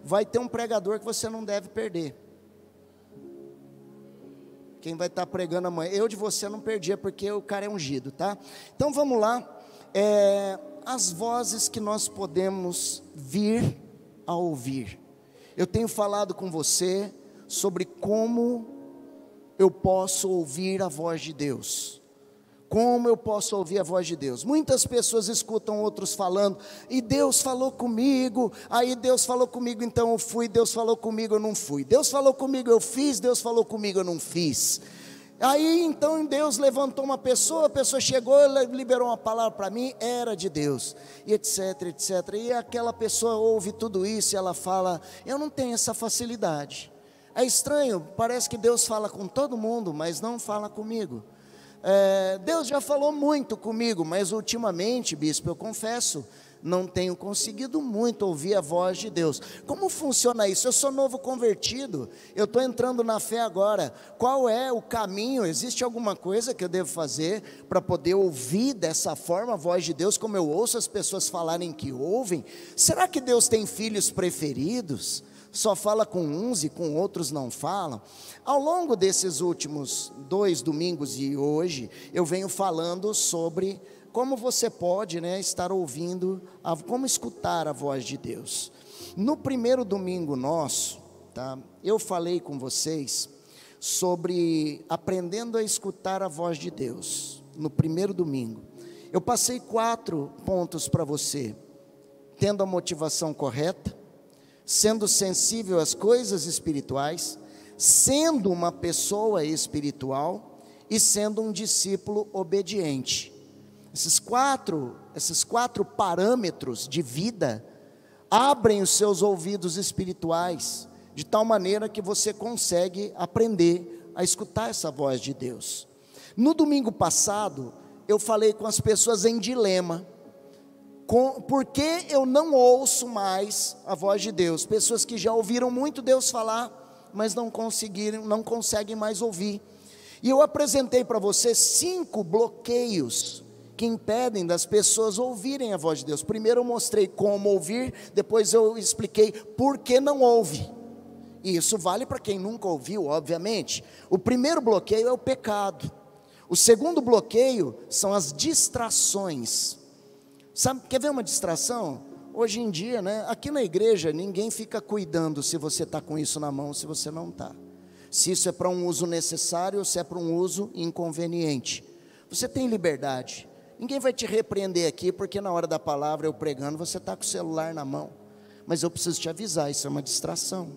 vai ter um pregador que você não deve perder. Quem vai estar pregando amanhã, eu de você não perdia, porque o cara é ungido, tá? Então vamos lá, as vozes que nós podemos vir a ouvir. Eu tenho falado com você sobre como eu posso ouvir a voz de Deus. Como eu posso ouvir a voz de Deus? Muitas pessoas escutam outros falando, e Deus falou comigo, aí Deus falou comigo, então eu fui, Deus falou comigo, eu não fui, Deus falou comigo, eu fiz, Deus falou comigo, eu não fiz. Aí então Deus levantou uma pessoa, a pessoa chegou, liberou uma palavra para mim, era de Deus, e etc, etc, e aquela pessoa ouve tudo isso, e ela fala, eu não tenho essa facilidade. É estranho, parece que Deus fala com todo mundo, mas não fala comigo. Deus já falou muito comigo, mas ultimamente, bispo, eu confesso, não tenho conseguido muito ouvir a voz de Deus. Como funciona isso? Eu sou novo convertido, eu estou entrando na fé agora. Qual é o caminho? Existe alguma coisa que eu devo fazer para poder ouvir dessa forma a voz de Deus, como eu ouço as pessoas falarem que ouvem? Será que Deus tem filhos preferidos? Só fala com uns e com outros não falam? Ao longo desses últimos 2 domingos e hoje, eu venho falando sobre como você pode, estar ouvindo, como escutar a voz de Deus. No primeiro domingo nosso, eu falei com vocês sobre aprendendo a escutar a voz de Deus. No primeiro domingo, eu passei 4 pontos para você: tendo a motivação correta, sendo sensível às coisas espirituais, sendo uma pessoa espiritual e sendo um discípulo obediente. Esses quatro parâmetros de vida abrem os seus ouvidos espirituais, de tal maneira que você consegue aprender a escutar essa voz de Deus. No domingo passado, eu falei com as pessoas em dilema, por que eu não ouço mais a voz de Deus? Pessoas que já ouviram muito Deus falar, mas não conseguem mais ouvir. E eu apresentei para você 5 bloqueios que impedem das pessoas ouvirem a voz de Deus. Primeiro eu mostrei como ouvir, depois eu expliquei por que não ouve. E isso vale para quem nunca ouviu, obviamente. O primeiro bloqueio é o pecado. O segundo bloqueio são as distrações. Sabe, quer ver uma distração? Hoje em dia, aqui na igreja, ninguém fica cuidando se você está com isso na mão, se você não está. Se isso é para um uso necessário ou se é para um uso inconveniente. Você tem liberdade. Ninguém vai te repreender aqui, porque na hora da palavra, eu pregando, você está com o celular na mão. Mas eu preciso te avisar, isso é uma distração.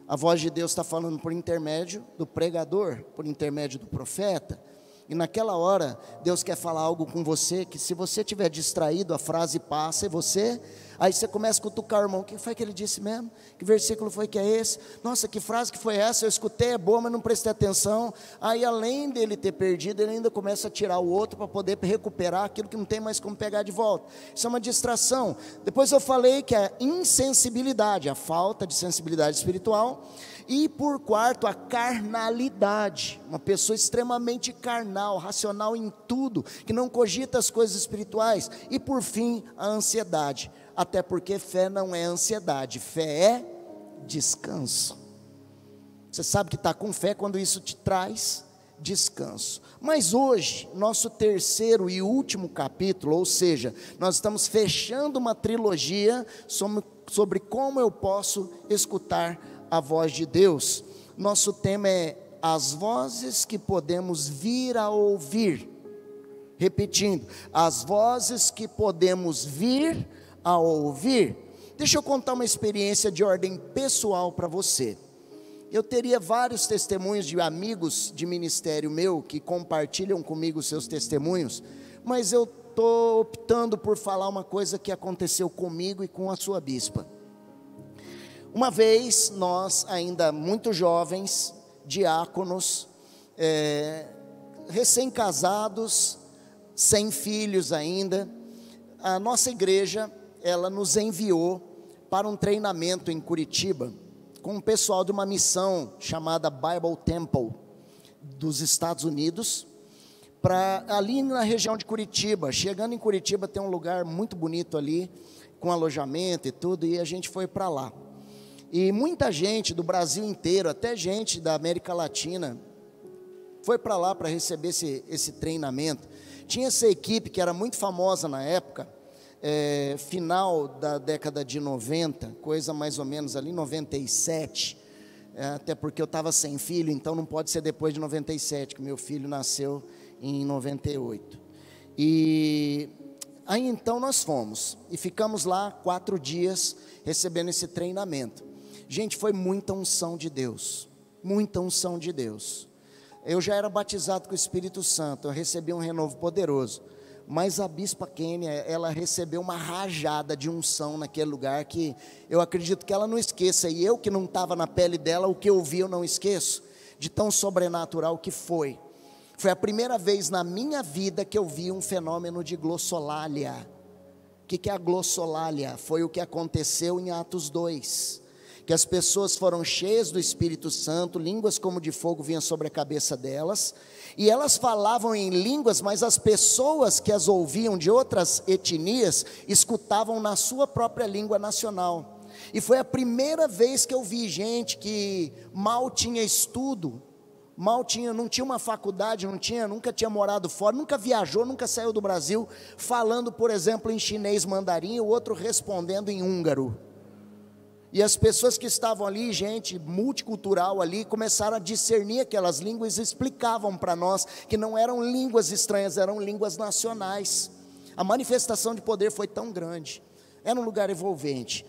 A voz de Deus está falando por intermédio do pregador, por intermédio do profeta. E naquela hora, Deus quer falar algo com você, que se você estiver distraído, a frase passa e aí você começa a cutucar o irmão, o que foi que ele disse mesmo? Que versículo foi que é esse? Nossa, que frase que foi essa? Eu escutei, é boa, mas não prestei atenção. Aí além dele ter perdido, ele ainda começa a tirar o outro para poder recuperar aquilo que não tem mais como pegar de volta. Isso é uma distração. Depois eu falei que a insensibilidade, a falta de sensibilidade espiritual. E por quarto, a carnalidade, uma pessoa extremamente carnal, racional em tudo, que não cogita as coisas espirituais. E por fim, a ansiedade, até porque fé não é ansiedade, fé é descanso. Você sabe que está com fé quando isso te traz descanso. Mas hoje, nosso terceiro e último capítulo, ou seja, nós estamos fechando uma trilogia sobre como eu posso escutar a voz de Deus. Nosso tema é as vozes que podemos vir a ouvir. Repetindo, as vozes que podemos vir a ouvir. Deixa eu contar uma experiência de ordem pessoal para você. Eu teria vários testemunhos de amigos de ministério meu que compartilham comigo seus testemunhos, mas eu estou optando por falar uma coisa que aconteceu comigo e com a sua bispa. Uma vez, nós ainda muito jovens, diáconos, recém-casados, sem filhos ainda, a nossa igreja, ela nos enviou para um treinamento em Curitiba, com um pessoal de uma missão chamada Bible Temple, dos Estados Unidos, ali na região de Curitiba. Chegando em Curitiba tem um lugar muito bonito ali, com alojamento e tudo, e a gente foi para lá. E muita gente do Brasil inteiro, até gente da América Latina, foi para lá para receber esse treinamento. Tinha essa equipe que era muito famosa na época, final da década de 90, coisa mais ou menos ali, 97, até porque eu estava sem filho, então não pode ser depois de 97, que meu filho nasceu em 98. E aí então nós fomos, e ficamos lá 4 dias recebendo esse treinamento. Gente, foi muita unção de Deus, muita unção de Deus. Eu já era batizado com o Espírito Santo, eu recebi um renovo poderoso. Mas a bispa Kênia, ela recebeu uma rajada de unção naquele lugar que eu acredito que ela não esqueça. E eu que não estava na pele dela, o que eu vi eu não esqueço, de tão sobrenatural que foi. Foi a primeira vez na minha vida que eu vi um fenômeno de glossolalia. O que é a glossolalia? Foi o que aconteceu em Atos 2. Que as pessoas foram cheias do Espírito Santo, línguas como de fogo vinham sobre a cabeça delas, e elas falavam em línguas, mas as pessoas que as ouviam de outras etnias, escutavam na sua própria língua nacional. E foi a primeira vez que eu vi gente que mal tinha estudo, não tinha uma faculdade, nunca tinha morado fora, nunca viajou, nunca saiu do Brasil, falando, por exemplo, em chinês mandarim, o outro respondendo em húngaro. E as pessoas que estavam ali, gente multicultural ali, começaram a discernir aquelas línguas e explicavam para nós que não eram línguas estranhas, eram línguas nacionais. A manifestação de poder foi tão grande, era um lugar envolvente.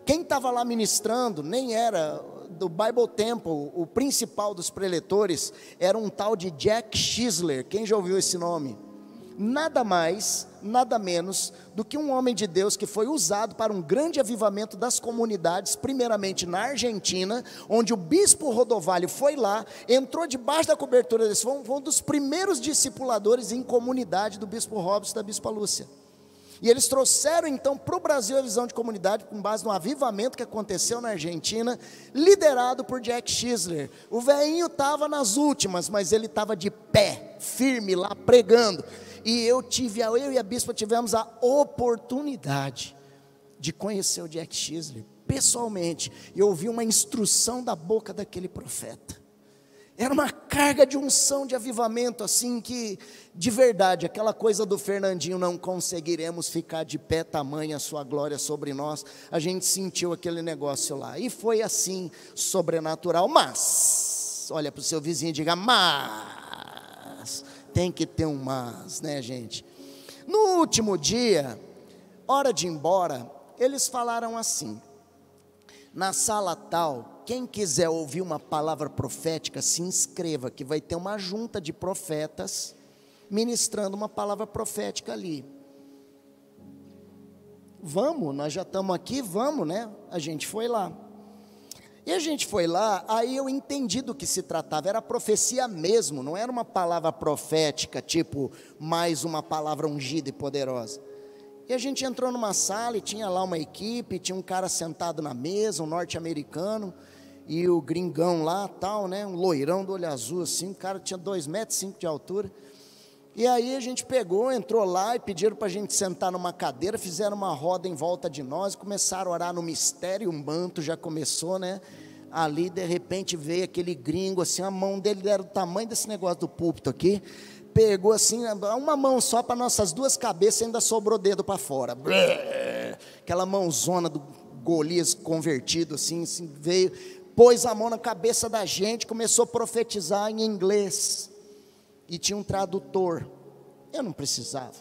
Quem estava lá ministrando nem era do Bible Temple, o principal dos preletores, era um tal de Jack Schisler. Quem já ouviu esse nome? Nada mais, nada menos do que um homem de Deus que foi usado para um grande avivamento das comunidades, primeiramente na Argentina, onde o bispo Rodovalho foi lá, entrou debaixo da cobertura desse, foi um dos primeiros discipuladores em comunidade do bispo Robson e da bispa Lúcia. E eles trouxeram então para o Brasil a visão de comunidade com base no avivamento que aconteceu na Argentina, liderado por Jack Schisler. O velhinho estava nas últimas, mas ele estava de pé, firme lá, pregando. E eu e a bispa tivemos a oportunidade de conhecer o Jack Schisler pessoalmente, e ouvir uma instrução da boca daquele profeta. Era uma carga de unção, de avivamento, assim que, de verdade, aquela coisa do Fernandinho, não conseguiremos ficar de pé, tamanha a sua glória sobre nós. A gente sentiu aquele negócio lá, e foi assim, sobrenatural. Mas, olha para o seu vizinho e diga, mas, tem que ter um mas, né, gente? No último dia, hora de ir embora, eles falaram assim: na sala tal, quem quiser ouvir uma palavra profética, se inscreva, que vai ter uma junta de profetas ministrando uma palavra profética ali. Vamos, nós já estamos aqui, vamos, né? A gente foi lá. E a gente foi lá, aí eu entendi do que se tratava, era profecia mesmo, não era uma palavra profética, tipo, mais uma palavra ungida e poderosa. E a gente entrou numa sala e tinha lá uma equipe, tinha um cara sentado na mesa, um norte-americano, e o gringão lá, tal, né, um loirão do olho azul assim, o cara tinha 2,5 metros de altura. E aí a gente pegou, entrou lá e pediram para a gente sentar numa cadeira, fizeram uma roda em volta de nós, começaram a orar no mistério, um manto já começou, né? Ali de repente veio aquele gringo assim, a mão dele era do tamanho desse negócio do púlpito aqui, pegou assim, uma mão só para nossas 2 cabeças, ainda sobrou dedo para fora. Aquela mãozona do Golias convertido assim, veio, pôs a mão na cabeça da gente, começou a profetizar em inglês. E tinha um tradutor, eu não precisava,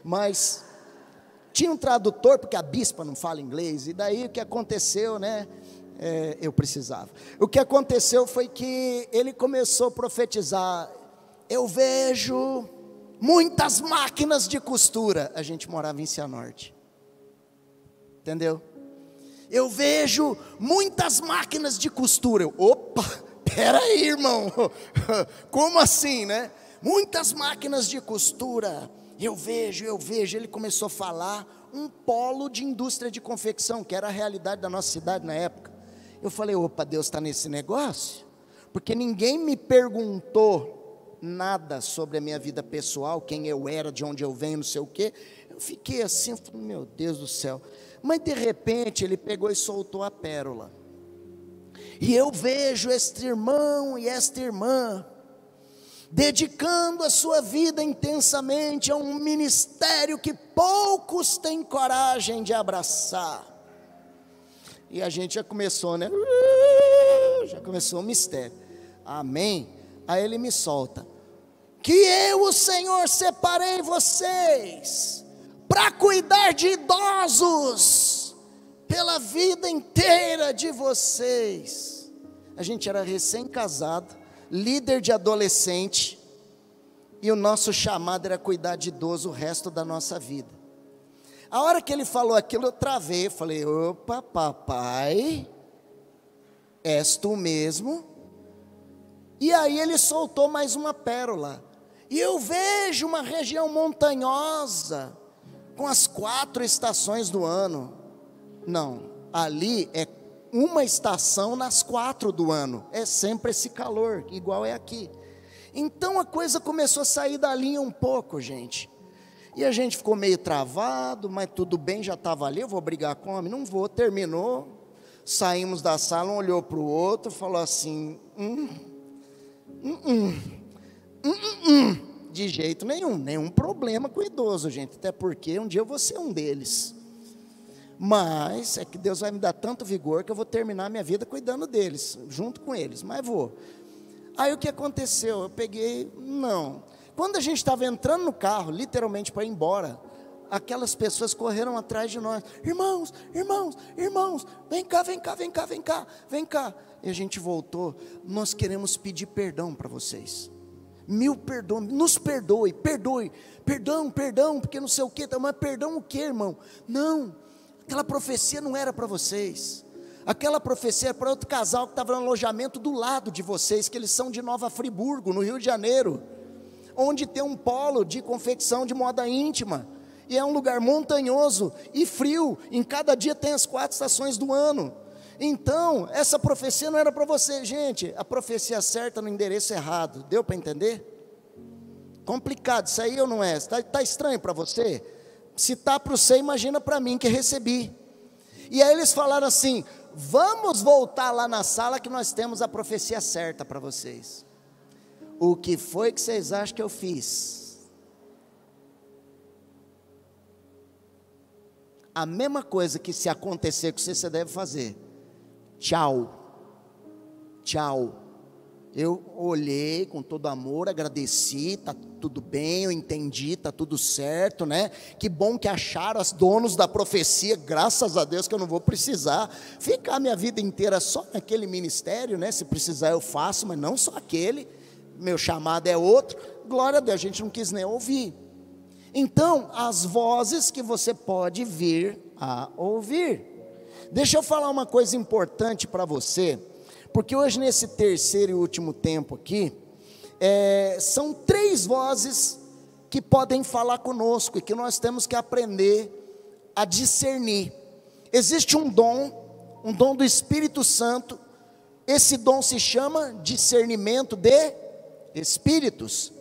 mas tinha um tradutor, porque a bispa não fala inglês, e daí o que aconteceu, né, eu precisava, o que aconteceu foi que ele começou a profetizar, eu vejo muitas máquinas de costura, a gente morava em Cianorte, entendeu? Eu vejo muitas máquinas de costura, opa! Peraí, irmão, como assim, né? Muitas máquinas de costura, eu vejo, ele começou a falar, um polo de indústria de confecção, que era a realidade da nossa cidade na época. Eu falei, opa, Deus está nesse negócio? Porque ninguém me perguntou nada sobre a minha vida pessoal, quem eu era, de onde eu venho, não sei o quê. Eu fiquei assim, falei, meu Deus do céu. Mas de repente ele pegou e soltou a pérola. E eu vejo este irmão e esta irmã dedicando a sua vida intensamente a um ministério que poucos têm coragem de abraçar. E a gente já começou, né? Já começou o mistério. Amém? Aí ele me solta: que eu, o Senhor, separei vocês para cuidar de idosos pela vida inteira de vocês. A gente era recém-casado, líder de adolescente, e o nosso chamado era cuidar de idoso o resto da nossa vida. A hora que ele falou aquilo, eu travei, eu falei: opa, papai, és tu mesmo? E aí ele soltou mais uma pérola: e eu vejo uma região montanhosa, com as 4 estações do ano. Não, ali é uma estação nas 4 do ano, é sempre esse calor, igual é aqui. Então a coisa começou a sair da linha um pouco, gente. E a gente ficou meio travado, mas tudo bem, já estava ali, eu vou brigar com o homem? Não vou. Terminou, saímos da sala, um olhou para o outro, falou assim: de jeito nenhum problema com o idoso, gente, até porque um dia eu vou ser um deles, mas é que Deus vai me dar tanto vigor que eu vou terminar minha vida cuidando deles, junto com eles, mas vou. Aí o que aconteceu? Eu peguei, quando a gente estava entrando no carro, literalmente para ir embora, aquelas pessoas correram atrás de nós: irmãos, vem cá, e a gente voltou: nós queremos pedir perdão para vocês, 1000 perdão, nos perdoe, perdão, porque não sei o que, mas perdão o que, irmão? Não, aquela profecia não era para vocês, aquela profecia era para outro casal que estava no alojamento do lado de vocês, que eles são de Nova Friburgo, no Rio de Janeiro, onde tem um polo de confecção de moda íntima, e é um lugar montanhoso e frio, em cada dia tem as 4 estações do ano. Então, essa profecia não era para você, gente, a profecia certa no endereço errado, deu para entender? Complicado, isso aí ou não é? Está estranho para você? Se está para você, imagina para mim que recebi. E aí eles falaram assim: vamos voltar lá na sala que nós temos a profecia certa para vocês. O que foi que vocês acham que eu fiz? A mesma coisa que se acontecer com você, você deve fazer: tchau. Eu olhei com todo amor, agradeci, está tudo bem, eu entendi, está tudo certo, né? Que bom que acharam os donos da profecia, graças a Deus que eu não vou precisar ficar minha vida inteira só naquele ministério, né? Se precisar eu faço, mas não só aquele, meu chamado é outro, glória a Deus, a gente não quis nem ouvir. Então, as vozes que você pode vir a ouvir. Deixa eu falar uma coisa importante para você, porque hoje nesse terceiro e último tempo aqui, são 3 vozes que podem falar conosco e que nós temos que aprender a discernir. Existe um dom do Espírito Santo, esse dom se chama discernimento de espíritos.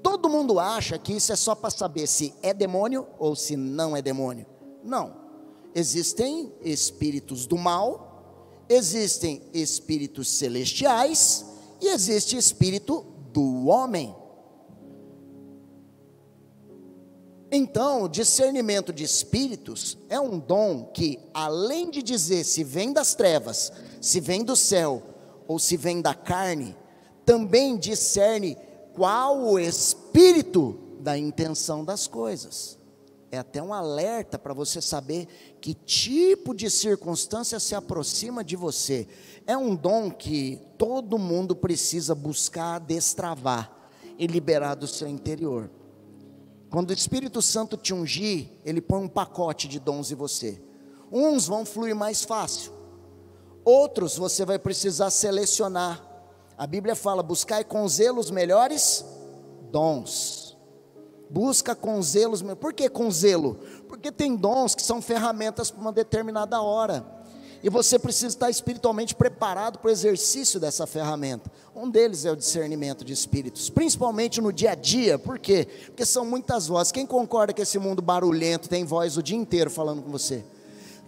Todo mundo acha que isso é só para saber se é demônio ou se não é demônio. Não, existem espíritos do mal, existem espíritos celestiais e existe espírito do homem. Então, o discernimento de espíritos é um dom que, além de dizer se vem das trevas, se vem do céu ou se vem da carne, também discerne qual o espírito da intenção das coisas. É até um alerta para você saber que tipo de circunstância se aproxima de você. É um dom que todo mundo precisa buscar destravar e liberar do seu interior. Quando o Espírito Santo te ungir, ele põe um pacote de dons em você. Uns vão fluir mais fácil, outros você vai precisar selecionar. A Bíblia fala: buscai com zelo os melhores dons. Busca com zelo. Por que com zelo? Porque tem dons que são ferramentas para uma determinada hora, e você precisa estar espiritualmente preparado para o exercício dessa ferramenta. Um deles é o discernimento de espíritos, principalmente no dia a dia. Por quê? Porque são muitas vozes. Quem concorda que esse mundo barulhento tem voz o dia inteiro falando com você?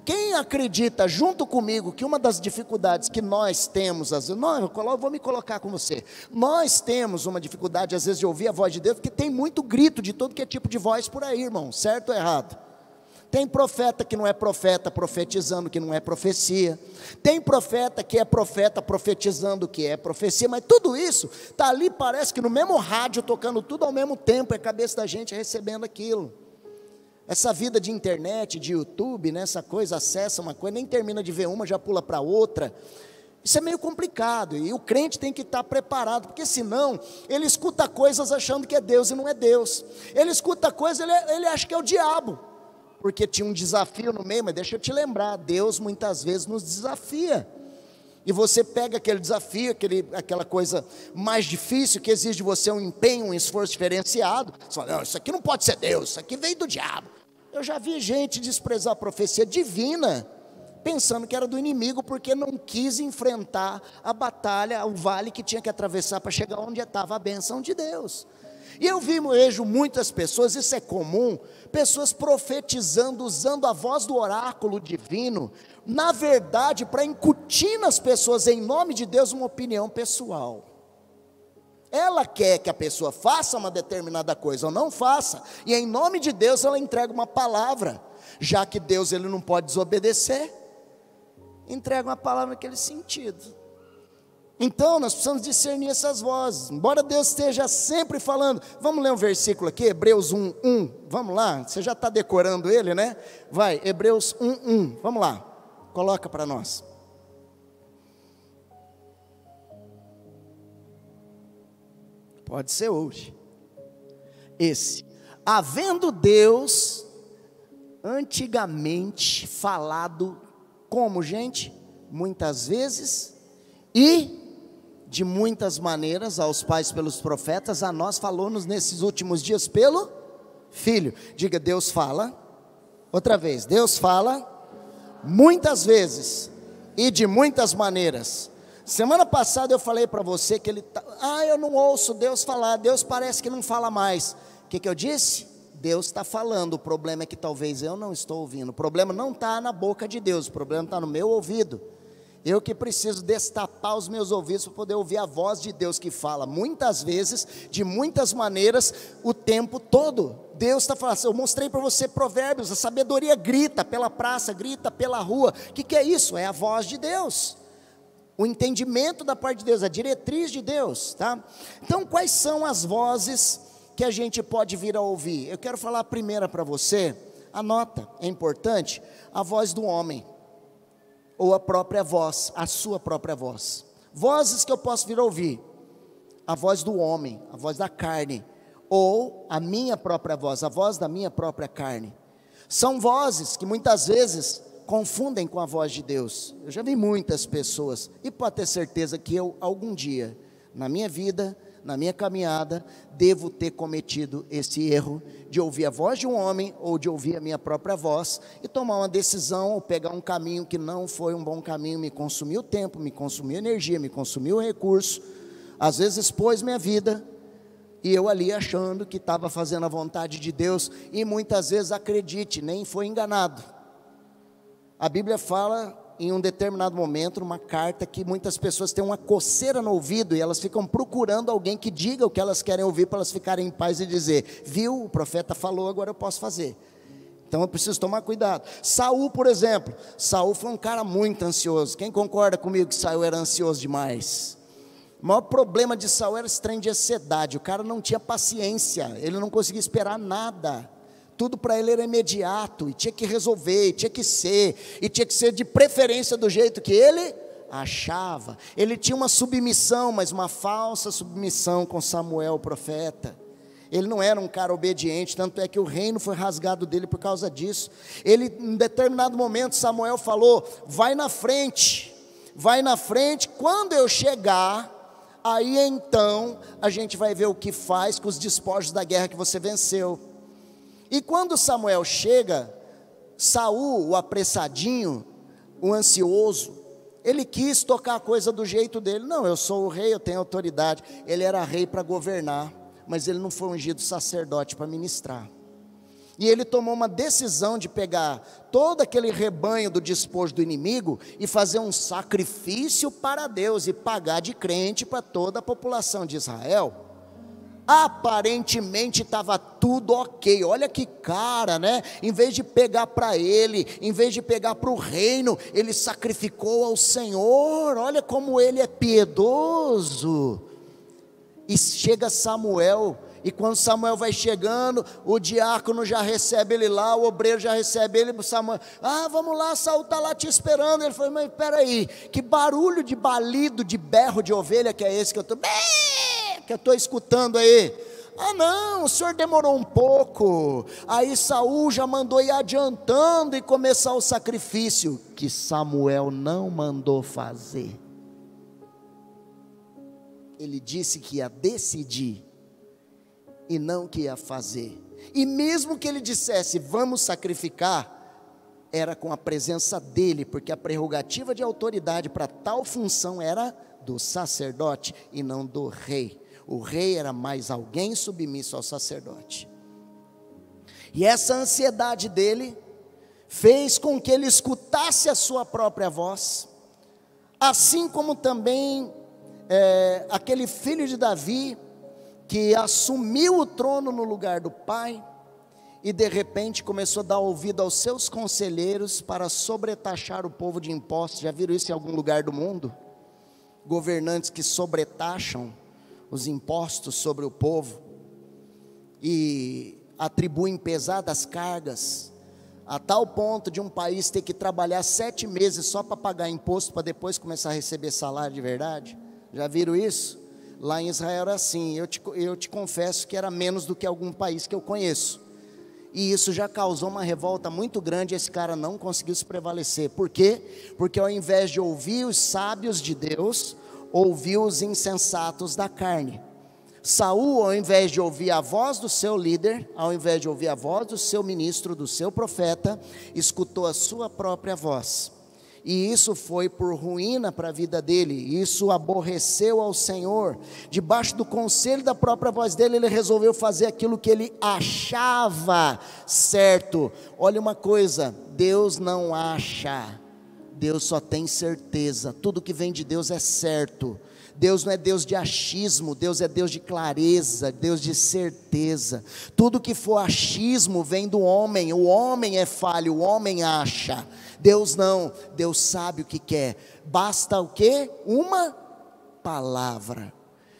Quem acredita junto comigo que uma das dificuldades que nós temos, às vezes, eu vou me colocar com você, nós temos uma dificuldade às vezes de ouvir a voz de Deus, porque tem muito grito de todo que é tipo de voz por aí, irmão, certo ou errado? Tem profeta que não é profeta profetizando que não é profecia, tem profeta que é profeta profetizando que é profecia, mas tudo isso está ali, parece que no mesmo rádio, tocando tudo ao mesmo tempo, é a cabeça da gente recebendo aquilo. Essa vida de internet, de YouTube, né, essa coisa, acessa uma coisa, nem termina de ver uma, já pula para outra. Isso é meio complicado, e o crente tem que estar preparado, porque senão, ele escuta coisas achando que é Deus e não é Deus. Ele escuta coisas, ele acha que é o diabo, porque tinha um desafio no meio, mas deixa eu te lembrar, Deus muitas vezes nos desafia. E você pega aquele desafio, aquela coisa mais difícil, que exige de você um empenho, um esforço diferenciado. Você fala, não, isso aqui não pode ser Deus, isso aqui veio do diabo. Eu já vi gente desprezar a profecia divina, pensando que era do inimigo, porque não quis enfrentar a batalha, o vale que tinha que atravessar para chegar onde estava a bênção de Deus. E eu vejo muitas pessoas, isso é comum, pessoas profetizando, usando a voz do oráculo divino, na verdade, para incutir nas pessoas, em nome de Deus, uma opinião pessoal. Ela quer que a pessoa faça uma determinada coisa ou não faça, e em nome de Deus ela entrega uma palavra, já que Deus ele não pode desobedecer, entrega uma palavra naquele sentido. Então nós precisamos discernir essas vozes, embora Deus esteja sempre falando. Vamos ler um versículo aqui, Hebreus 1:1, vamos lá, você já está decorando ele, né? Vai, Hebreus 1:1, vamos lá, coloca para nós. Pode ser hoje. Esse, havendo Deus antigamente falado, como gente? Muitas vezes e de muitas maneiras aos pais pelos profetas, a nós falou-nos nesses últimos dias pelo Filho. Diga, Deus fala, outra vez, Deus fala muitas vezes e de muitas maneiras. Semana passada eu falei para você que eu não ouço Deus falar, Deus parece que não fala mais. O que eu disse? Deus está falando, o problema é que talvez eu não estou ouvindo. O problema não está na boca de Deus, o problema está no meu ouvido. Eu que preciso destapar os meus ouvidos para poder ouvir a voz de Deus que fala muitas vezes, de muitas maneiras, o tempo todo. Deus está falando, eu mostrei para você Provérbios, a sabedoria grita pela praça, grita pela rua. O que é isso? É a voz de Deus, o entendimento da parte de Deus, a diretriz de Deus, tá? Então quais são as vozes que a gente pode vir a ouvir? Eu quero falar a primeira para você, anota, é importante, a voz do homem, ou a própria voz, a sua própria voz. Vozes que eu posso vir a ouvir, a voz do homem, a voz da carne, ou a minha própria voz, a voz da minha própria carne. São vozes que muitas vezes confundem com a voz de Deus. Eu já vi muitas pessoas, e pode ter certeza que eu, algum dia, na minha vida, na minha caminhada, devo ter cometido esse erro de ouvir a voz de um homem, ou de ouvir a minha própria voz, e tomar uma decisão, ou pegar um caminho que não foi um bom caminho, me consumiu tempo, me consumiu energia, me consumiu recurso, às vezes expôs minha vida, e eu ali achando que estava fazendo a vontade de Deus, e muitas vezes, acredite, nem foi enganado. A Bíblia fala em um determinado momento, numa carta, que muitas pessoas têm uma coceira no ouvido, e elas ficam procurando alguém que diga o que elas querem ouvir, para elas ficarem em paz e dizer, viu, o profeta falou, agora eu posso fazer. Então eu preciso tomar cuidado. Saul, por exemplo, Saul foi um cara muito ansioso. Quem concorda comigo que Saul era ansioso demais? O maior problema de Saul era esse trem de ansiedade, o cara não tinha paciência, ele não conseguia esperar nada. Tudo para ele era imediato, e tinha que resolver, e tinha que ser de preferência do jeito que ele achava. Ele tinha uma submissão, mas uma falsa submissão com Samuel, o profeta. Ele não era um cara obediente, tanto é que o reino foi rasgado dele por causa disso. Ele, em determinado momento, Samuel falou, vai na frente, quando eu chegar, aí então a gente vai ver o que faz com os despojos da guerra que você venceu. E quando Samuel chega, Saul, o apressadinho, o ansioso, ele quis tocar a coisa do jeito dele. Não, eu sou o rei, eu tenho autoridade. Ele era rei para governar, mas ele não foi ungido sacerdote para ministrar. E ele tomou uma decisão de pegar todo aquele rebanho do despojo do inimigo e fazer um sacrifício para Deus e pagar de crente para toda a população de Israel. Aparentemente estava tudo ok. Olha que cara, né? Em vez de pegar para ele, em vez de pegar para o reino, ele sacrificou ao Senhor. Olha como ele é piedoso. E chega Samuel, e quando Samuel vai chegando, o diácono já recebe ele lá, o obreiro já recebe ele. Samuel, vamos lá, Saul está lá te esperando. Ele falou, mas espera aí, que barulho de balido, de berro de ovelha que é esse que eu estou escutando aí? Não, o senhor demorou um pouco. Aí Saul já mandou ir adiantando e começar o sacrifício, que Samuel não mandou fazer. Ele disse que ia decidir e não que ia fazer. E mesmo que ele dissesse, vamos sacrificar, era com a presença dele, porque a prerrogativa de autoridade para tal função era do sacerdote e não do rei. O rei era mais alguém submisso ao sacerdote. E essa ansiedade dele fez com que ele escutasse a sua própria voz, assim como também aquele filho de Davi, que assumiu o trono no lugar do pai, e de repente começou a dar ouvido aos seus conselheiros para sobretaxar o povo de impostos. Já viram isso em algum lugar do mundo? Governantes que sobretaxam os impostos sobre o povo, e atribuem pesadas cargas, a tal ponto de um país ter que trabalhar 7 meses só para pagar imposto, para depois começar a receber salário de verdade. Já viram isso? Lá em Israel era assim. Eu te confesso que era menos do que algum país que eu conheço, e isso já causou uma revolta muito grande. Esse cara não conseguiu se prevalecer. Por quê? Porque ao invés de ouvir os sábios de Deus, ouviu os insensatos da carne. Saul, ao invés de ouvir a voz do seu líder, ao invés de ouvir a voz do seu ministro, do seu profeta, escutou a sua própria voz, e isso foi por ruína para a vida dele. Isso aborreceu ao Senhor. Debaixo do conselho da própria voz dele, ele resolveu fazer aquilo que ele achava certo. Olha uma coisa, Deus não acha, Deus só tem certeza. Tudo que vem de Deus é certo. Deus não é Deus de achismo, Deus é Deus de clareza, Deus de certeza. Tudo que for achismo vem do homem. O homem é falho, o homem acha. Deus não, Deus sabe o que quer. Basta o quê? Uma palavra.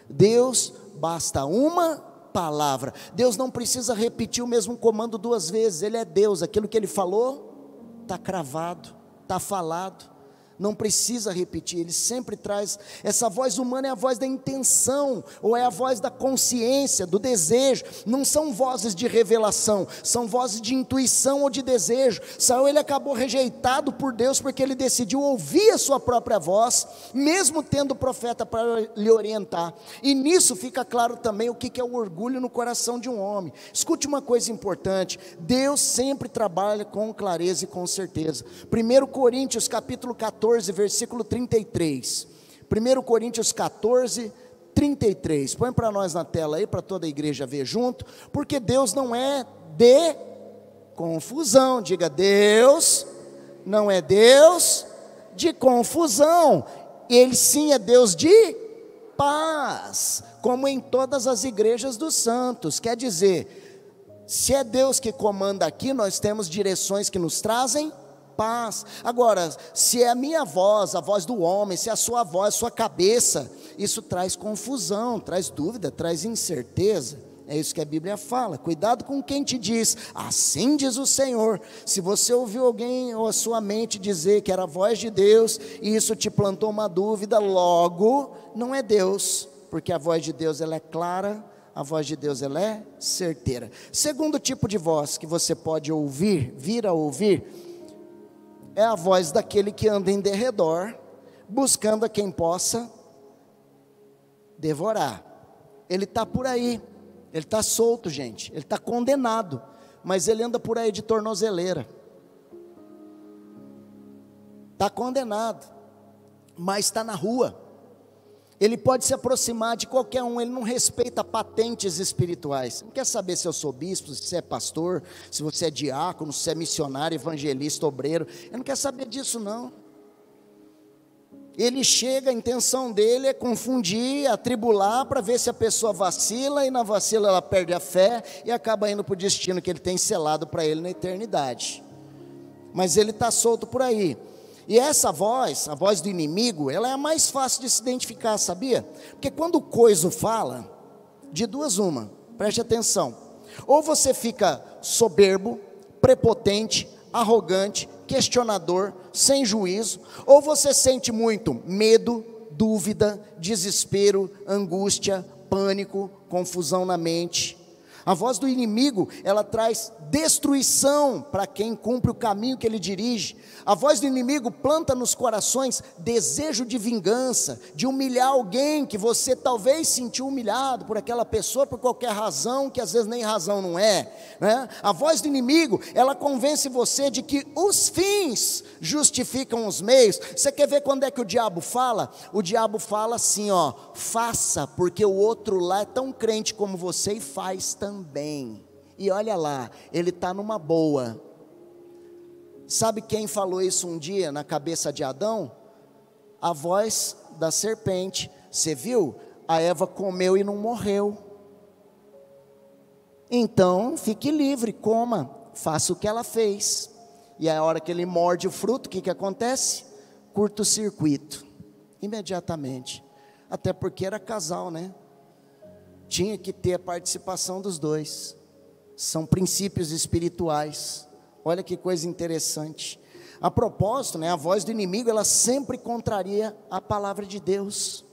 Deus basta uma palavra. Deus não precisa repetir o mesmo comando 2 vezes. Ele é Deus, aquilo que ele falou está cravado, está falado. Não precisa repetir, ele sempre traz. Essa voz humana é a voz da intenção, ou é a voz da consciência, do desejo. Não são vozes de revelação, são vozes de intuição ou de desejo. Saul, ele acabou rejeitado por Deus, porque ele decidiu ouvir a sua própria voz, mesmo tendo o profeta para lhe orientar. E nisso fica claro também o que é o orgulho no coração de um homem. Escute uma coisa importante: Deus sempre trabalha com clareza e com certeza. 1 Coríntios capítulo 14, versículo 33. 1 Coríntios 14, 33. Põe para nós na tela aí, para toda a igreja ver junto. Porque Deus não é de confusão. Diga, Deus não é Deus de confusão. Ele sim é Deus de paz, como em todas as igrejas dos santos. Quer dizer, se é Deus que comanda aqui, nós temos direções que nos trazem paz. Agora, se é a minha voz, a voz do homem, se é a sua voz, a sua cabeça, isso traz confusão, traz dúvida, traz incerteza. É isso que a Bíblia fala. Cuidado com quem te diz, assim diz o Senhor. Se você ouviu alguém ou a sua mente dizer que era a voz de Deus, e isso te plantou uma dúvida, logo não é Deus, porque a voz de Deus ela é clara, a voz de Deus ela é certeira. Segundo tipo de voz que você pode ouvir, vir a ouvir, é a voz daquele que anda em derredor, buscando a quem possa devorar. Ele está por aí, ele está solto, gente, ele está condenado, mas ele anda por aí de tornozeleira. Está condenado, mas está na rua. Ele pode se aproximar de qualquer um, ele não respeita patentes espirituais. Não quer saber se eu sou bispo, se você é pastor, se você é diácono, se você é missionário, evangelista, obreiro. Ele não quer saber disso não. Ele chega, a intenção dele é confundir, atribular, para ver se a pessoa vacila, e na vacila ela perde a fé, e acaba indo para o destino que ele tem selado para ele na eternidade. Mas ele está solto por aí. E essa voz, a voz do inimigo, ela é a mais fácil de se identificar, sabia? Porque quando o coiso fala, de duas uma, preste atenção. Ou você fica soberbo, prepotente, arrogante, questionador, sem juízo, ou você sente muito medo, dúvida, desespero, angústia, pânico, confusão na mente. A voz do inimigo, ela traz destruição para quem cumpre o caminho que ele dirige. A voz do inimigo planta nos corações desejo de vingança, de humilhar alguém que você talvez sentiu humilhado por aquela pessoa por qualquer razão, que às vezes nem razão não é, né? A voz do inimigo, ela convence você de que os fins justificam os meios. Você quer ver quando é que o diabo fala? O diabo fala assim, ó: faça, porque o outro lá é tão crente como você e faz também. E olha lá, ele está numa boa. Sabe quem falou isso um dia na cabeça de Adão? A voz da serpente. Você viu? A Eva comeu e não morreu. Então, fique livre, coma, faça o que ela fez. E a hora que ele morde o fruto, o que acontece? Curto-circuito, imediatamente. Até porque era casal, né? Tinha que ter a participação dos dois. São princípios espirituais. Olha que coisa interessante. A propósito, né, a voz do inimigo, ela sempre contraria a palavra de Deus.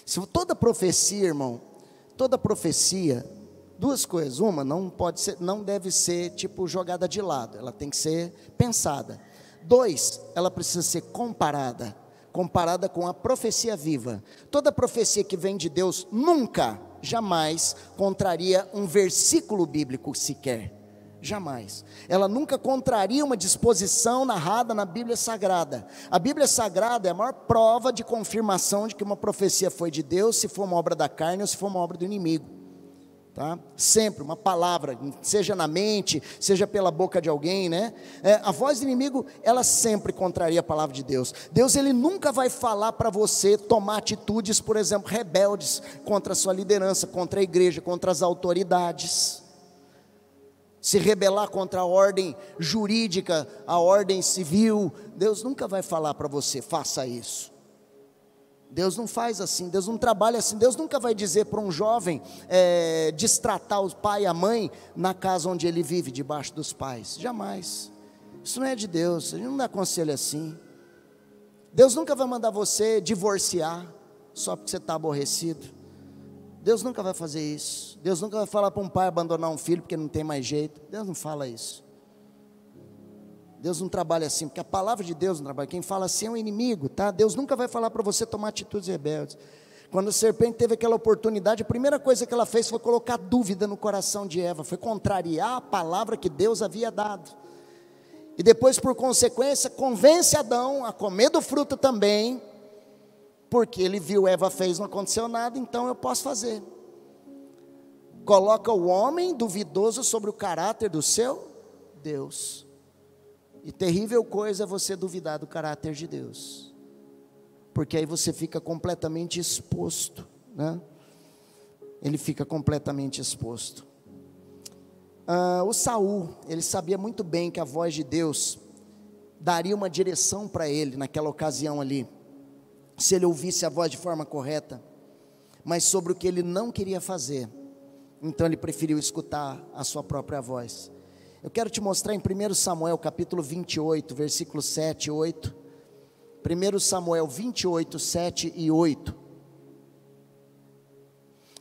Se toda profecia, irmão, toda profecia, duas coisas: uma, não deve ser tipo jogada de lado, ela tem que ser pensada. Dois, ela precisa ser comparada com a profecia viva. Toda profecia que vem de Deus nunca, jamais contraria um versículo bíblico sequer. Jamais. Ela nunca contraria uma disposição narrada na Bíblia Sagrada. A Bíblia Sagrada é a maior prova de confirmação de que uma profecia foi de Deus, se for uma obra da carne ou se for uma obra do inimigo. Tá? Sempre uma palavra, seja na mente, seja pela boca de alguém, né? A voz do inimigo, ela sempre contraria a palavra de Deus. Deus, ele nunca vai falar para você tomar atitudes, por exemplo, rebeldes contra a sua liderança, contra a igreja, contra as autoridades. Se rebelar contra a ordem jurídica, a ordem civil. Deus nunca vai falar para você, faça isso. Deus não faz assim, Deus não trabalha assim. Deus nunca vai dizer para um jovem destratar o pai e a mãe na casa onde ele vive, debaixo dos pais. Jamais. Isso não é de Deus, ele não dá conselho assim. Deus nunca vai mandar você divorciar só porque você está aborrecido. Deus nunca vai fazer isso. Deus nunca vai falar para um pai abandonar um filho porque não tem mais jeito. Deus não fala isso. Deus não trabalha assim, porque a palavra de Deus não trabalha. Quem fala assim é um inimigo, tá? Deus nunca vai falar para você tomar atitudes rebeldes. Quando a serpente teve aquela oportunidade, a primeira coisa que ela fez foi colocar dúvida no coração de Eva, foi contrariar a palavra que Deus havia dado. E depois, por consequência, convence Adão a comer do fruto também, porque ele viu, Eva fez, não aconteceu nada, então eu posso fazer. Coloca o homem duvidoso sobre o caráter do seu Deus. E terrível coisa é você duvidar do caráter de Deus, porque aí você fica completamente exposto, né? Ele fica completamente exposto. O Saul, ele sabia muito bem que a voz de Deus daria uma direção para ele naquela ocasião ali, se ele ouvisse a voz de forma correta, mas sobre o que ele não queria fazer, então ele preferiu escutar a sua própria voz. Eu quero te mostrar em 1 Samuel capítulo 28, versículos 7 e 8, 1 Samuel 28, 7 e 8,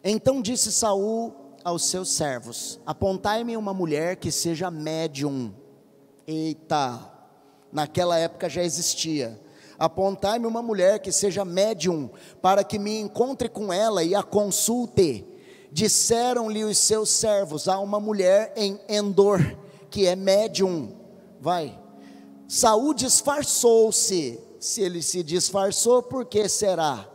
então disse Saul aos seus servos: apontai-me uma mulher que seja médium. Eita, naquela época já existia. Apontai-me uma mulher que seja médium, para que me encontre com ela e a consulte. Disseram-lhe os seus servos: há uma mulher em Endor, que é médium. Vai. Saul disfarçou-se. Se ele se disfarçou, por que será?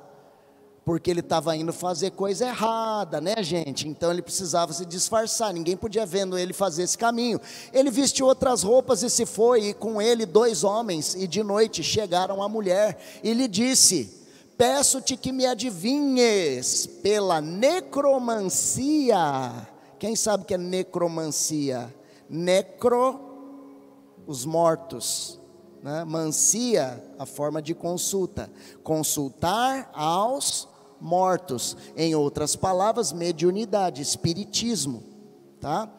porque ele estava indo fazer coisa errada, né, gente? Então ele precisava se disfarçar, ninguém podia vendo ele fazer esse caminho. Ele vestiu outras roupas e se foi, e com ele 2 homens, e de noite chegaram a mulher, e lhe disse: peço-te que me adivinhes pela necromancia. Quem sabe o que é necromancia? Necro, os mortos, né? Mancia, a forma de consulta, consultar aos mortos, em outras palavras, mediunidade, espiritismo, tá?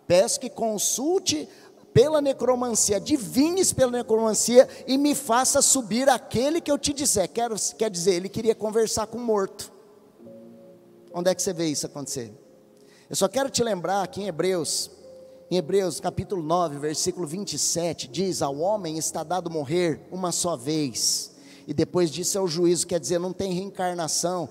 Peço que consulte pela necromancia, adivinhes pela necromancia, e me faça subir aquele que eu te disser. Quer dizer, ele queria conversar com o morto. Onde é que você vê isso acontecer? Eu só quero te lembrar que em Hebreus capítulo 9, versículo 27, diz: ao homem está dado morrer uma só vez, e depois disso é o juízo. Quer dizer, não tem reencarnação.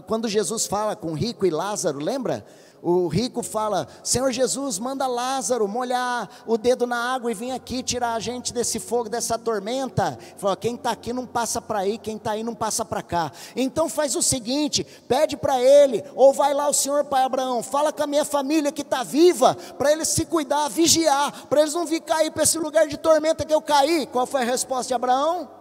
Quando Jesus fala com o rico e Lázaro, lembra? O rico fala: Senhor Jesus, manda Lázaro molhar o dedo na água e vir aqui tirar a gente desse fogo, dessa tormenta. Ele falou: quem está aqui não passa para aí, quem está aí não passa para cá. Então faz o seguinte, pede para ele, ou vai lá o senhor pai Abraão, fala com a minha família que está viva, para eles se cuidar, vigiar, para eles não vir cair para esse lugar de tormenta que eu caí. Qual foi a resposta de Abraão?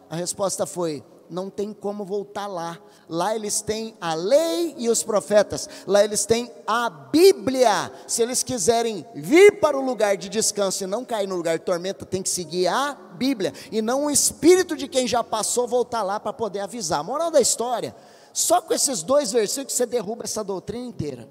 A resposta foi: não tem como voltar lá. Lá eles têm a lei e os profetas. Lá eles têm a Bíblia. Se eles quiserem vir para o lugar de descanso e não cair no lugar de tormenta, tem que seguir a Bíblia, e não o espírito de quem já passou voltar lá para poder avisar. Moral da história: só com esses 2 versículos você derruba essa doutrina inteira,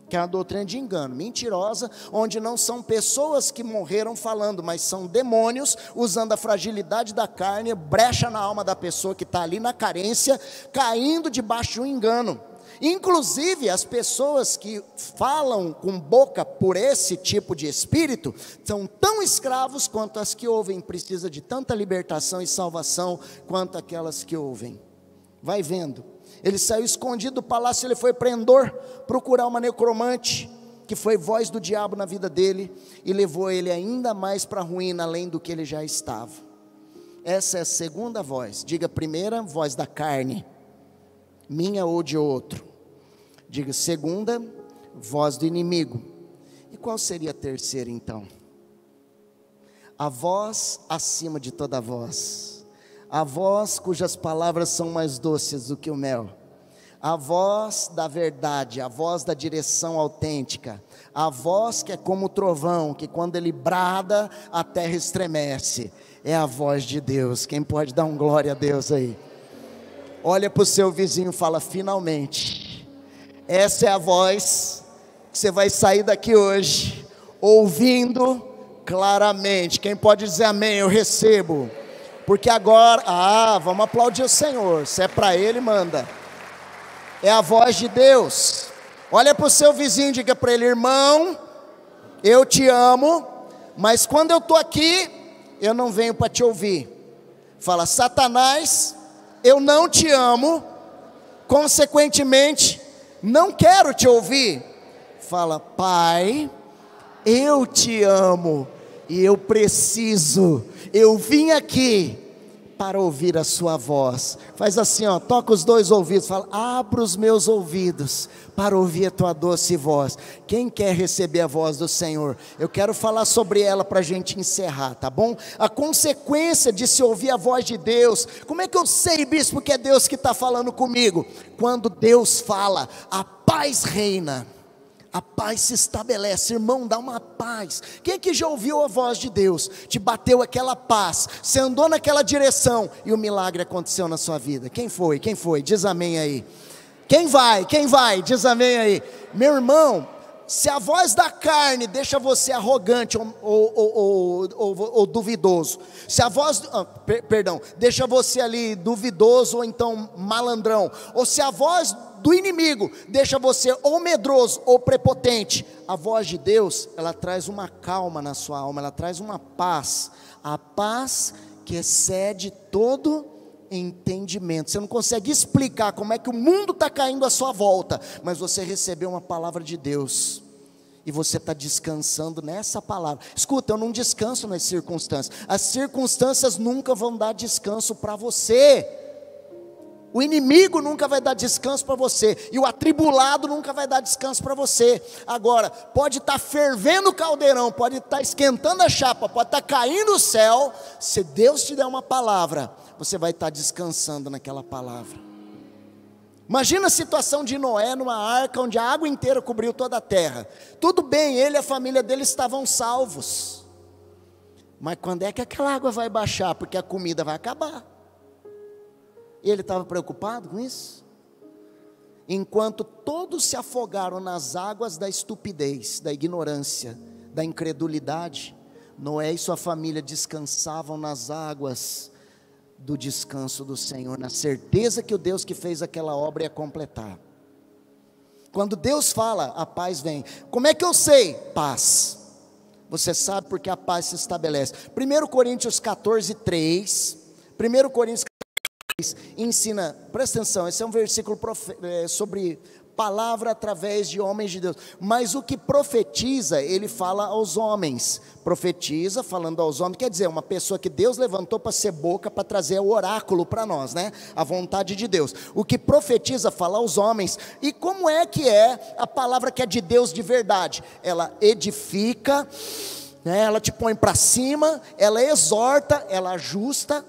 que é uma doutrina de engano, mentirosa, onde não são pessoas que morreram falando, mas são demônios usando a fragilidade da carne, brecha na alma da pessoa que está ali na carência, caindo debaixo de um engano. Inclusive as pessoas que falam com boca por esse tipo de espírito são tão escravos quanto as que ouvem. Precisa de tanta libertação e salvação quanto aquelas que ouvem. Vai vendo. Ele saiu escondido do palácio, ele foi prendor, procurar uma necromante, que foi voz do diabo na vida dele, e levou ele ainda mais para a ruína, além do que ele já estava. Essa é a segunda voz. Diga: primeira, voz da carne, minha ou de outro. Diga: segunda, voz do inimigo. E qual seria a terceira então? A voz acima de toda voz. A voz cujas palavras são mais doces do que o mel, a voz da verdade, a voz da direção autêntica, a voz que é como o trovão, que quando ele brada, a terra estremece. É a voz de Deus. Quem pode dar um glória a Deus aí? Olha para o seu vizinho e fala: finalmente, essa é a voz que você vai sair daqui hoje, ouvindo claramente. Quem pode dizer amém? Eu recebo. Porque agora, vamos aplaudir o Senhor. Se é para Ele, manda. É a voz de Deus. Olha para o seu vizinho e diga para ele: irmão, eu te amo, mas quando eu estou aqui, eu não venho para te ouvir. Fala: Satanás, eu não te amo, consequentemente, não quero te ouvir. Fala: Pai, eu te amo, e eu vim aqui para ouvir a sua voz. Faz assim, toca os 2 ouvidos, fala: abra os meus ouvidos para ouvir a tua doce voz. Quem quer receber a voz do Senhor? Eu quero falar sobre ela para a gente encerrar, tá bom? A consequência de se ouvir a voz de Deus. Como é que eu sei, bispo, que é Deus que está falando comigo? Quando Deus fala, a paz reina, a paz se estabelece. Irmão, dá uma paz. Quem é que já ouviu a voz de Deus? Te bateu aquela paz, você andou naquela direção e o milagre aconteceu na sua vida. Quem foi? Quem foi? Diz amém aí. Quem vai? Quem vai? Diz amém aí. Meu irmão, se a voz da carne deixa você arrogante ou duvidoso, se a voz, deixa você ali duvidoso ou então malandrão, ou se a voz do inimigo deixa você ou medroso ou prepotente, a voz de Deus, ela traz uma calma na sua alma, ela traz uma paz, a paz que excede todo entendimento. Você não consegue explicar como é que o mundo está caindo à sua volta, mas você recebeu uma palavra de Deus, e você está descansando nessa palavra. Escuta, eu não descanso nas circunstâncias, as circunstâncias nunca vão dar descanso para você. O inimigo nunca vai dar descanso para você, e o atribulado nunca vai dar descanso para você. Agora, pode estar fervendo o caldeirão, pode estar esquentando a chapa, pode estar caindo o céu, se Deus te der uma palavra, você vai estar descansando naquela palavra. Imagina a situação de Noé numa arca onde a água inteira cobriu toda a terra. Tudo bem, ele e a família dele estavam salvos, mas quando é que aquela água vai baixar? Porque a comida vai acabar. E ele estava preocupado com isso? Enquanto todos se afogaram nas águas da estupidez, da ignorância, da incredulidade, Noé e sua família descansavam nas águas do descanso do Senhor, na certeza que o Deus que fez aquela obra ia completar. Quando Deus fala, a paz vem. Como é que eu sei? Paz. Você sabe porque a paz se estabelece. 1 Coríntios 14, 3. 1 Coríntios 14, 3 ensina, presta atenção, esse é um versículo sobre palavra através de homens de Deus. Mas o que profetiza, ele fala aos homens. Profetiza, falando aos homens, quer dizer, uma pessoa que Deus levantou para ser boca, para trazer o oráculo para nós, né? A vontade de Deus. O que profetiza, fala aos homens. E como é que é a palavra que é de Deus de verdade? Ela edifica, né? Ela te põe para cima, ela exorta, ela ajusta,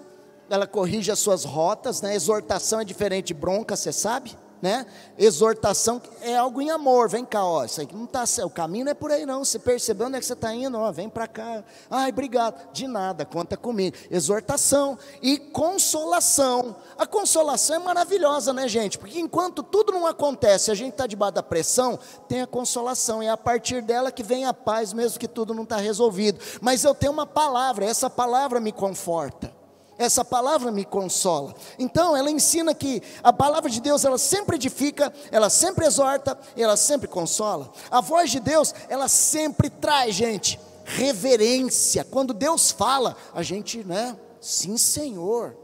ela corrige as suas rotas, né? Exortação é diferente de bronca, você sabe? Né? Exortação é algo em amor. Vem cá, ó, isso aqui não está, o caminho não é por aí não, você percebeu onde é que você está indo, ó, vem para cá, ai, obrigado, de nada, conta comigo. Exortação e consolação. A consolação é maravilhosa, né, gente? Porque enquanto tudo não acontece, a gente está debaixo da pressão, tem a consolação, e é a partir dela que vem a paz, mesmo que tudo não está resolvido. Mas eu tenho uma palavra, essa palavra me conforta, essa palavra me consola. Então ela ensina que a palavra de Deus, ela sempre edifica, ela sempre exorta, e ela sempre consola. A voz de Deus, ela sempre traz, gente, reverência. Quando Deus fala, a gente, né, sim Senhor,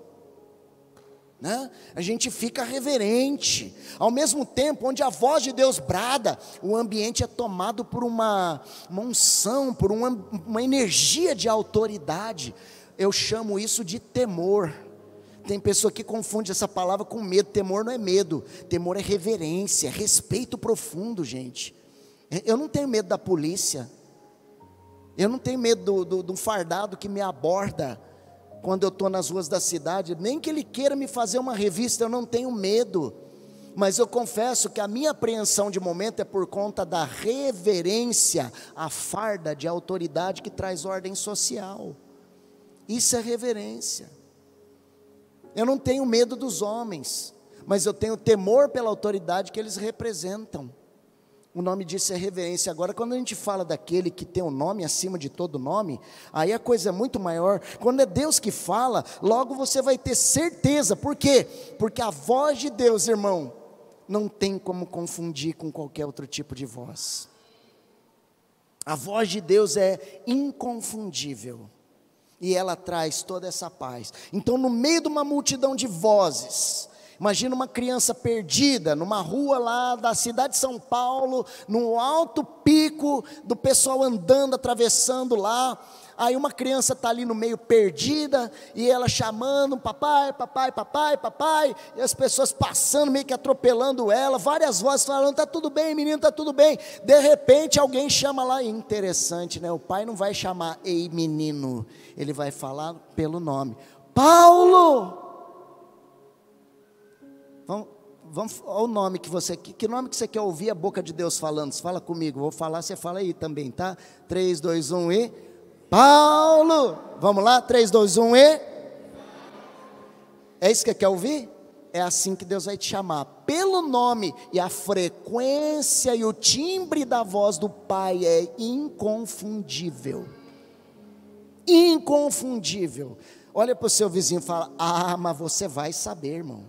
né? A gente fica reverente. Ao mesmo tempo, onde a voz de Deus brada, o ambiente é tomado por uma unção, por uma energia de autoridade. Eu chamo isso de temor. Tem pessoa que confunde essa palavra com medo. Temor não é medo, temor é reverência, respeito profundo, gente. Eu não tenho medo da polícia, eu não tenho medo do fardado que me aborda quando eu estou nas ruas da cidade, nem que ele queira me fazer uma revista, eu não tenho medo. Mas eu confesso que a minha apreensão de momento é por conta da reverência à farda de autoridade que traz ordem social. Isso é reverência. Eu não tenho medo dos homens, mas eu tenho temor pela autoridade que eles representam. O nome disso é reverência. Agora, quando a gente fala daquele que tem um nome acima de todo nome, aí a coisa é muito maior. Quando é Deus que fala, logo você vai ter certeza. Por quê? Porque a voz de Deus, irmão, não tem como confundir com qualquer outro tipo de voz. A voz de Deus é inconfundível. E ela traz toda essa paz. Então, no meio de uma multidão de vozes, imagina uma criança perdida, numa rua lá da cidade de São Paulo, no alto pico, do pessoal andando, atravessando lá. Aí uma criança está ali no meio perdida, e ela chamando, papai, papai, papai, papai, e as pessoas passando, meio que atropelando ela, várias vozes falando, está tudo bem menino, está tudo bem. De repente alguém chama lá, interessante, né? O pai não vai chamar, ei menino, ele vai falar pelo nome, Paulo. Vamos, olha o nome que você, que nome que você quer ouvir a boca de Deus falando? Fala comigo, vou falar, você fala aí também, tá? 3, 2, 1 e... Paulo, vamos lá, 3, 2, 1 e... É isso que quer ouvir? É assim que Deus vai te chamar, pelo nome, e a frequência e o timbre da voz do Pai é inconfundível. Inconfundível. Olha para o seu vizinho e fala, ah, mas você vai saber, irmão.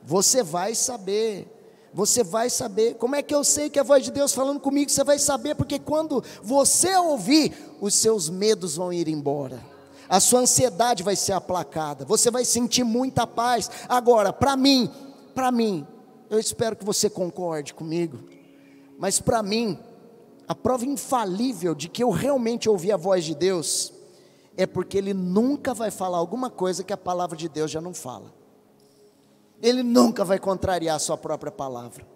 Você vai saber. Você vai saber. Como é que eu sei que é a voz de Deus falando comigo? Você vai saber, porque quando você ouvir, os seus medos vão ir embora, a sua ansiedade vai ser aplacada, você vai sentir muita paz. Agora, para mim, eu espero que você concorde comigo, mas para mim, a prova infalível de que eu realmente ouvi a voz de Deus, é porque Ele nunca vai falar alguma coisa que a palavra de Deus já não fala. Ele nunca vai contrariar a sua própria palavra.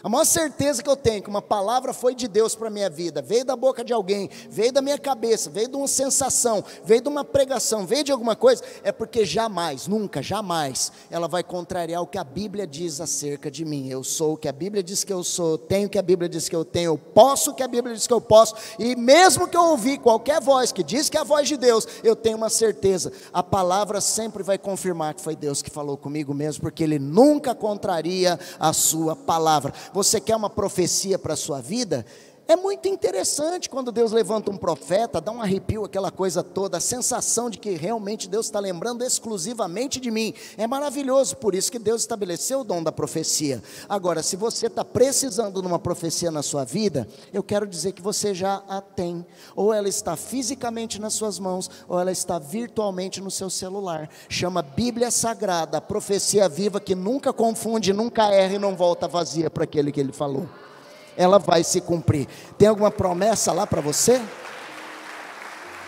A maior certeza que eu tenho que uma palavra foi de Deus para a minha vida, veio da boca de alguém, veio da minha cabeça, veio de uma sensação, veio de uma pregação, veio de alguma coisa, é porque jamais, nunca, jamais, ela vai contrariar o que a Bíblia diz acerca de mim. Eu sou o que a Bíblia diz que eu sou, tenho o que a Bíblia diz que eu tenho, eu posso o que a Bíblia diz que eu posso, e mesmo que eu ouvir qualquer voz que diz que é a voz de Deus, eu tenho uma certeza, a palavra sempre vai confirmar que foi Deus que falou comigo mesmo, porque Ele nunca contraria a sua palavra. Você quer uma profecia para a sua vida? É muito interessante quando Deus levanta um profeta, dá um arrepio, aquela coisa toda, a sensação de que realmente Deus está lembrando exclusivamente de mim, é maravilhoso, por isso que Deus estabeleceu o dom da profecia. Agora, se você está precisando de uma profecia na sua vida, eu quero dizer que você já a tem, ou ela está fisicamente nas suas mãos, ou ela está virtualmente no seu celular, chama Bíblia Sagrada, a profecia viva que nunca confunde, nunca erra e não volta vazia para aquele que Ele falou. Ela vai se cumprir. Tem alguma promessa lá para você?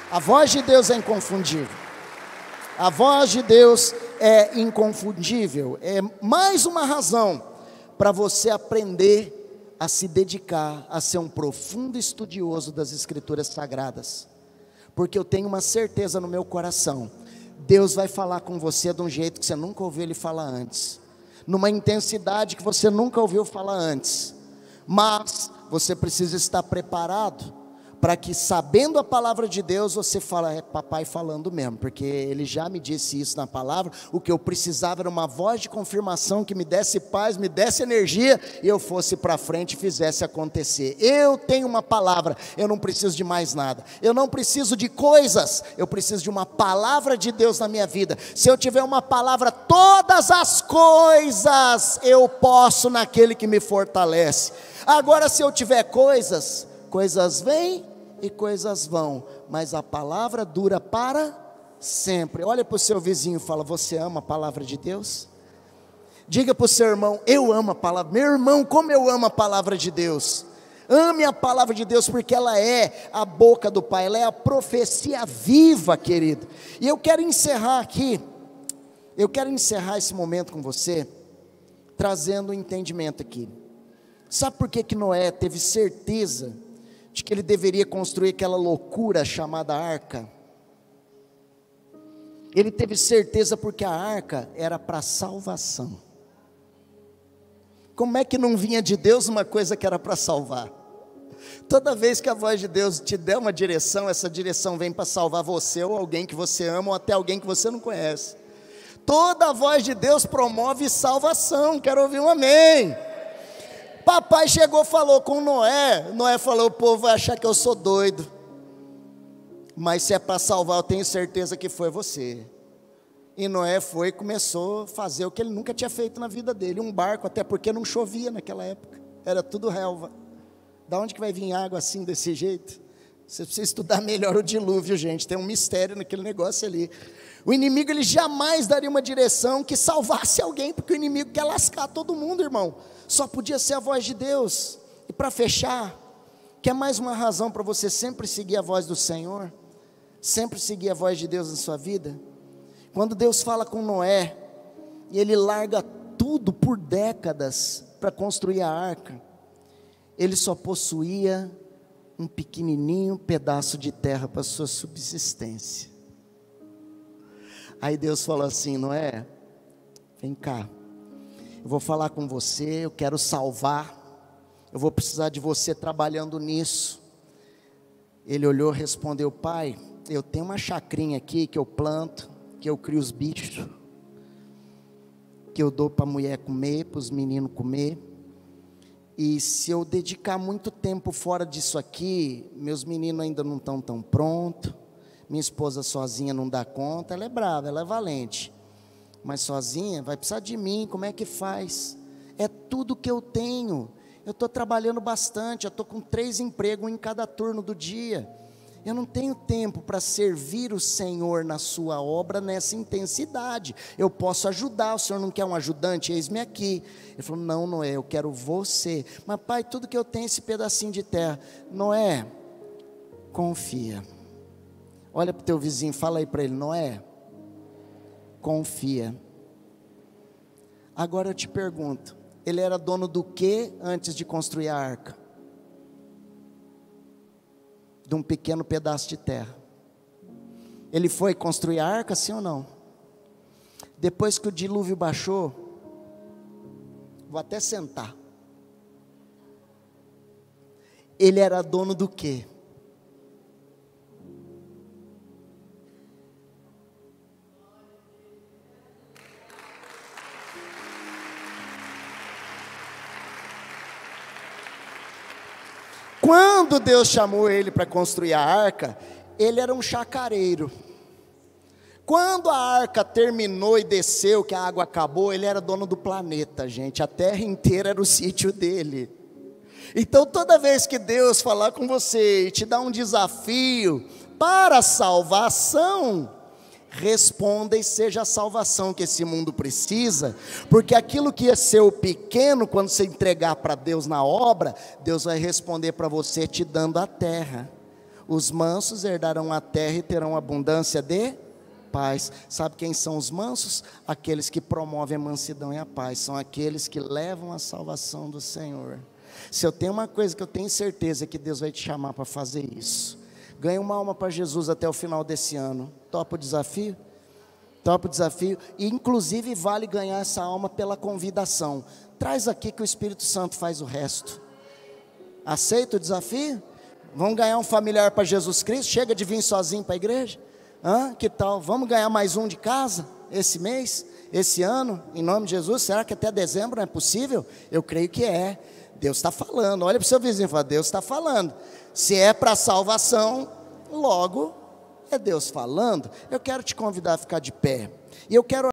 A voz de Deus é inconfundível. A voz de Deus é inconfundível. É mais uma razão para você aprender a se dedicar a ser um profundo estudioso das Escrituras Sagradas. Porque eu tenho uma certeza no meu coração. Deus vai falar com você de um jeito que você nunca ouviu Ele falar antes. Numa intensidade que você nunca ouviu falar antes. Mas você precisa estar preparado para que, sabendo a palavra de Deus, você fala, é papai falando mesmo, porque ele já me disse isso na palavra. O que eu precisava era uma voz de confirmação que me desse paz, me desse energia, e eu fosse para frente e fizesse acontecer. Eu tenho uma palavra, eu não preciso de mais nada, eu não preciso de coisas, eu preciso de uma palavra de Deus na minha vida. Se eu tiver uma palavra, todas as coisas eu posso naquele que me fortalece. Agora, se eu tiver coisas vêm e coisas vão, mas a palavra dura para sempre. Olha para o seu vizinho e fala, você ama a palavra de Deus? Diga para o seu irmão, eu amo a palavra. Meu irmão, como eu amo a palavra de Deus. Ame a palavra de Deus, porque ela é a boca do Pai, ela é a profecia viva, querido. E eu quero encerrar aqui, esse momento com você, trazendo um entendimento aqui. Sabe por que Noé teve certeza de que ele deveria construir aquela loucura chamada arca? Ele teve certeza porque a arca era para salvação. Como é que não vinha de Deus uma coisa que era para salvar? Toda vez que a voz de Deus te der uma direção, essa direção vem para salvar você, ou alguém que você ama, ou até alguém que você não conhece. Toda a voz de Deus promove salvação. Quero ouvir um amém. Papai chegou, falou com Noé. Noé falou, o povo vai achar que eu sou doido. Mas se é para salvar, eu tenho certeza que foi você. E Noé foi e começou a fazer o que ele nunca tinha feito na vida dele. Um barco, até porque não chovia naquela época. Era tudo relva. Da onde que vai vir água assim, desse jeito? Você precisa estudar melhor o dilúvio, gente. Tem um mistério naquele negócio ali. O inimigo, ele jamais daria uma direção que salvasse alguém, porque o inimigo quer lascar todo mundo, irmão. Só podia ser a voz de Deus. E para fechar, quer mais uma razão para você sempre seguir a voz do Senhor? Sempre seguir a voz de Deus na sua vida? Quando Deus fala com Noé, e ele larga tudo por décadas para construir a arca, ele só possuía um pequenininho pedaço de terra para sua subsistência. Aí Deus falou assim, Noé, vem cá, eu vou falar com você, eu quero salvar, eu vou precisar de você trabalhando nisso. Ele olhou e respondeu, pai, eu tenho uma chacrinha aqui que eu planto, que eu crio os bichos, que eu dou para a mulher comer, para os meninos comer, e se eu dedicar muito tempo fora disso aqui, meus meninos ainda não estão tão prontos, minha esposa sozinha não dá conta, ela é brava, ela é valente, mas sozinha vai precisar de mim, como é que faz? É tudo que eu tenho, eu estou trabalhando bastante, eu estou com 3 empregos, um em cada turno do dia, eu não tenho tempo para servir o Senhor na sua obra nessa intensidade, eu posso ajudar, o Senhor não quer um ajudante? Eis-me aqui. Ele falou, não, Noé, eu quero você, mas pai, tudo que eu tenho é esse pedacinho de terra. Noé, confia. Olha para o teu vizinho, fala aí para ele, Noé, confia. Agora eu te pergunto, ele era dono do que antes de construir a arca? De um pequeno pedaço de terra. Ele foi construir a arca, sim ou não? Depois que o dilúvio baixou, vou até sentar. Ele era dono do quê? Quando Deus chamou ele para construir a arca, ele era um chacareiro. Quando a arca terminou e desceu, que a água acabou, ele era dono do planeta, gente. A terra inteira era o sítio dele. Então toda vez que Deus falar com você e te dar um desafio para a salvação, responda e seja a salvação que esse mundo precisa, porque aquilo que é seu pequeno, quando você entregar para Deus na obra, Deus vai responder para você te dando a terra. Os mansos herdarão a terra e terão abundância de paz. Sabe quem são os mansos? Aqueles que promovem a mansidão e a paz, são aqueles que levam a salvação do Senhor. Se eu tenho uma coisa que eu tenho certeza, é que Deus vai te chamar para fazer isso. Ganhe uma alma para Jesus até o final desse ano. Topa o desafio? Topa o desafio. E inclusive vale ganhar essa alma pela convidação. Traz aqui que o Espírito Santo faz o resto. Aceita o desafio? Vamos ganhar um familiar para Jesus Cristo? Chega de vir sozinho para a igreja? Que tal? Vamos ganhar mais um de casa esse mês, esse ano, em nome de Jesus? Será que até dezembro não é possível? Eu creio que é. Deus está falando. Olha para o seu vizinho e fala: Deus está falando. Se é para salvação, logo é Deus falando. Eu quero te convidar a ficar de pé. E eu quero